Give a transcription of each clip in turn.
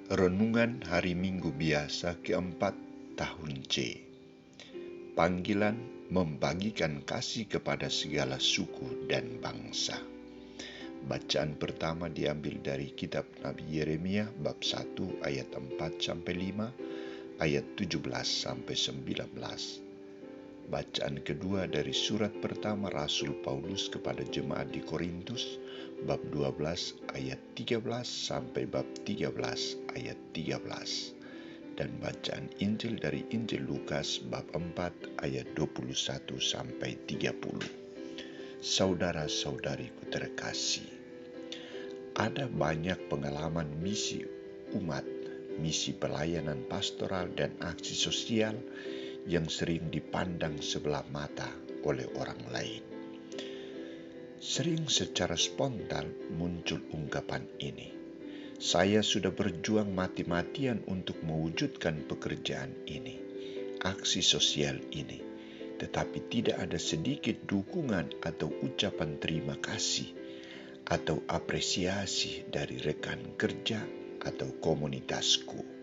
Renungan Hari Minggu Biasa keempat tahun C. Panggilan membagikan kasih kepada segala suku dan bangsa. Bacaan pertama diambil dari kitab Nabi Yeremia bab 1 ayat 4-5, ayat 17-19. Bacaan kedua dari surat pertama Rasul Paulus kepada jemaat di Korintus bab 12 ayat 13 sampai bab 13 ayat 13. Dan bacaan Injil dari Injil Lukas bab 4 ayat 21 sampai 30. Saudara-saudariku terkasih, ada banyak pengalaman misi umat, misi pelayanan pastoral dan aksi sosial yang sering dipandang sebelah mata oleh orang lain. Sering secara spontan muncul ungkapan ini, "Saya sudah berjuang mati-matian untuk mewujudkan pekerjaan ini, aksi sosial ini, tetapi tidak ada sedikit dukungan atau ucapan terima kasih atau apresiasi dari rekan kerja atau komunitasku."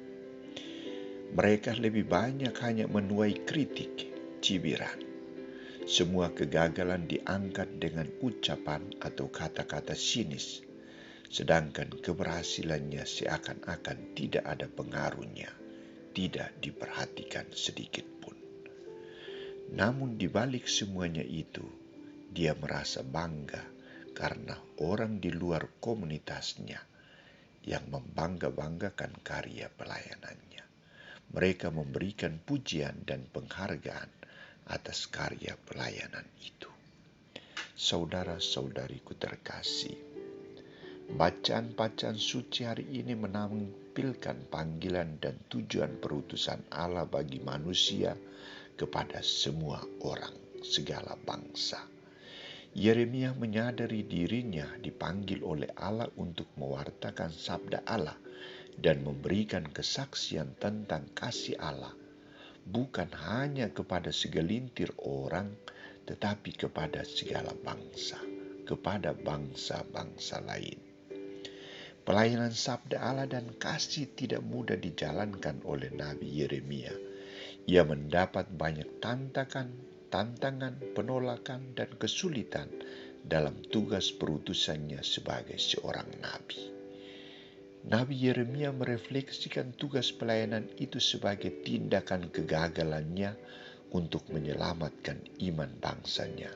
Mereka lebih banyak hanya menuai kritik, cibiran. Semua kegagalan diangkat dengan ucapan atau kata-kata sinis, sedangkan keberhasilannya seakan-akan tidak ada pengaruhnya, tidak diperhatikan sedikit pun. Namun di balik semuanya itu, dia merasa bangga karena orang di luar komunitasnya yang membangga-banggakan karya pelayanannya. Mereka memberikan pujian dan penghargaan atas karya pelayanan itu. Saudara-saudariku terkasih, bacaan-bacaan suci hari ini menampilkan panggilan dan tujuan perutusan Allah bagi manusia kepada semua orang, segala bangsa. Yeremia menyadari dirinya dipanggil oleh Allah untuk mewartakan sabda Allah dan memberikan kesaksian tentang kasih Allah, bukan hanya kepada segelintir orang, tetapi kepada segala bangsa, kepada bangsa-bangsa lain. Pelayanan sabda Allah dan kasih tidak mudah dijalankan oleh Nabi Yeremia. Ia mendapat banyak tantangan, penolakan, dan kesulitan dalam tugas perutusannya sebagai seorang nabi. Nabi Yeremia merefleksikan tugas pelayanan itu sebagai tindakan kegagalannya untuk menyelamatkan iman bangsanya.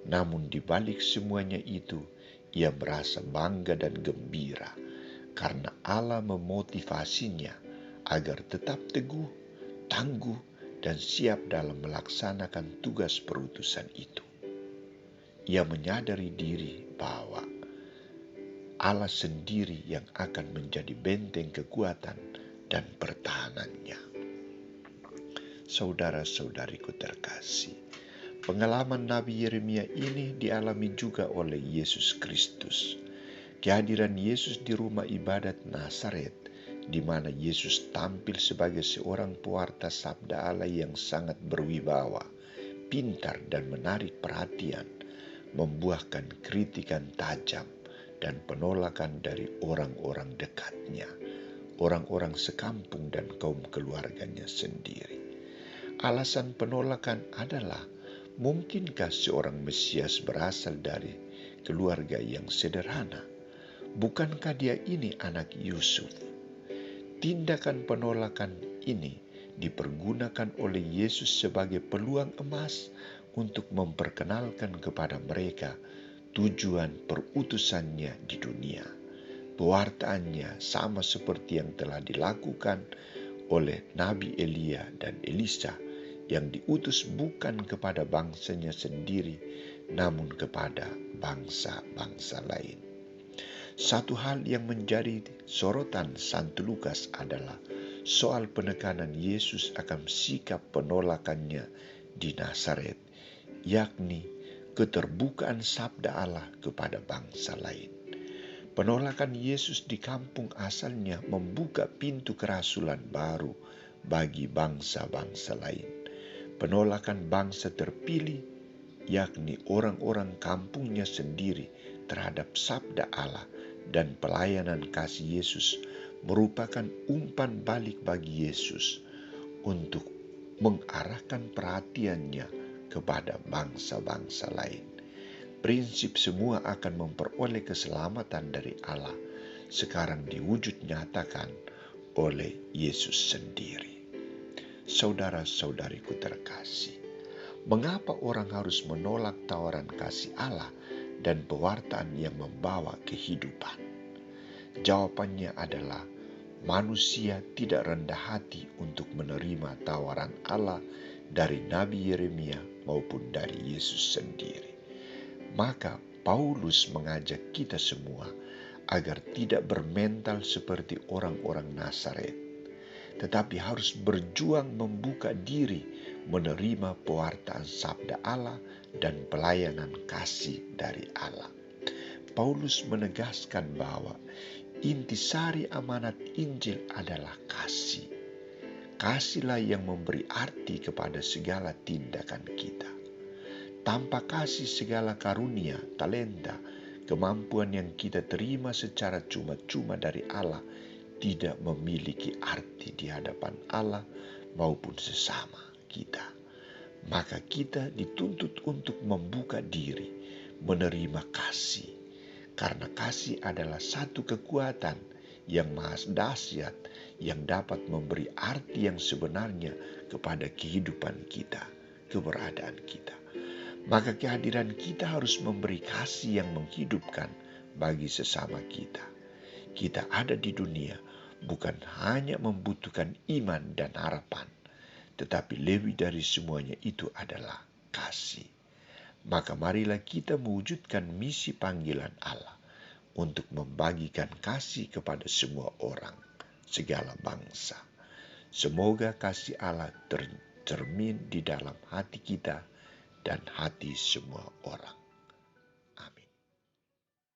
Namun di balik semuanya itu, ia merasa bangga dan gembira karena Allah memotivasinya agar tetap teguh, tangguh, dan siap dalam melaksanakan tugas perutusan itu. Ia menyadari diri bahwa Allah sendiri yang akan menjadi benteng kekuatan dan pertahanannya. Saudara-saudariku terkasih, pengalaman Nabi Yeremia ini dialami juga oleh Yesus Kristus. Kehadiran Yesus di rumah ibadat Nazaret, di mana Yesus tampil sebagai seorang pewarta sabda Allah yang sangat berwibawa, pintar dan menarik perhatian, membuahkan kritikan tajam dan penolakan dari orang-orang dekatnya, orang-orang sekampung dan kaum keluarganya sendiri. Alasan penolakan adalah, mungkinkah seorang Mesias berasal dari keluarga yang sederhana? Bukankah dia ini anak Yusuf? Tindakan penolakan ini dipergunakan oleh Yesus sebagai peluang emas untuk memperkenalkan kepada mereka tujuan perutusannya di dunia. Pewartaannya sama seperti yang telah dilakukan oleh Nabi Elia dan Elisa yang diutus bukan kepada bangsanya sendiri, namun kepada bangsa-bangsa lain. Satu hal yang menjadi sorotan Santo Lukas adalah soal penekanan Yesus akan sikap penolakannya di Nazaret, yakni keterbukaan sabda Allah kepada bangsa lain. Penolakan Yesus di kampung asalnya membuka pintu kerasulan baru bagi bangsa-bangsa lain. Penolakan bangsa terpilih, yakni orang-orang kampungnya sendiri terhadap sabda Allah dan pelayanan kasih Yesus, merupakan umpan balik bagi Yesus untuk mengarahkan perhatiannya kepada bangsa-bangsa lain. Prinsip semua akan memperoleh keselamatan dari Allah sekarang diwujud nyatakan oleh Yesus sendiri. Saudara-saudariku terkasih, mengapa orang harus menolak tawaran kasih Allah dan pewartaan yang membawa kehidupan? Jawabannya adalah manusia tidak rendah hati untuk menerima tawaran Allah dari Nabi Yeremia maupun dari Yesus sendiri. Maka Paulus mengajak kita semua agar tidak bermental seperti orang-orang Nazaret, tetapi harus berjuang membuka diri menerima pewartaan sabda Allah dan pelayanan kasih dari Allah. Paulus menegaskan bahwa intisari amanat Injil adalah kasih. Kasihlah yang memberi arti kepada segala tindakan kita. Tanpa kasih, segala karunia, talenta, kemampuan yang kita terima secara cuma-cuma dari Allah tidak memiliki arti di hadapan Allah maupun sesama kita. Maka kita dituntut untuk membuka diri, menerima kasih. Karena kasih adalah satu kekuatan yang maha dahsyat yang dapat memberi arti yang sebenarnya kepada kehidupan kita, keberadaan kita. Maka kehadiran kita harus memberi kasih yang menghidupkan bagi sesama kita. Kita ada di dunia bukan hanya membutuhkan iman dan harapan, tetapi lebih dari semuanya itu adalah kasih. Maka marilah kita mewujudkan misi panggilan Allah untuk membagikan kasih kepada semua orang, segala bangsa. Semoga kasih Allah tercermin di dalam hati kita dan hati semua orang.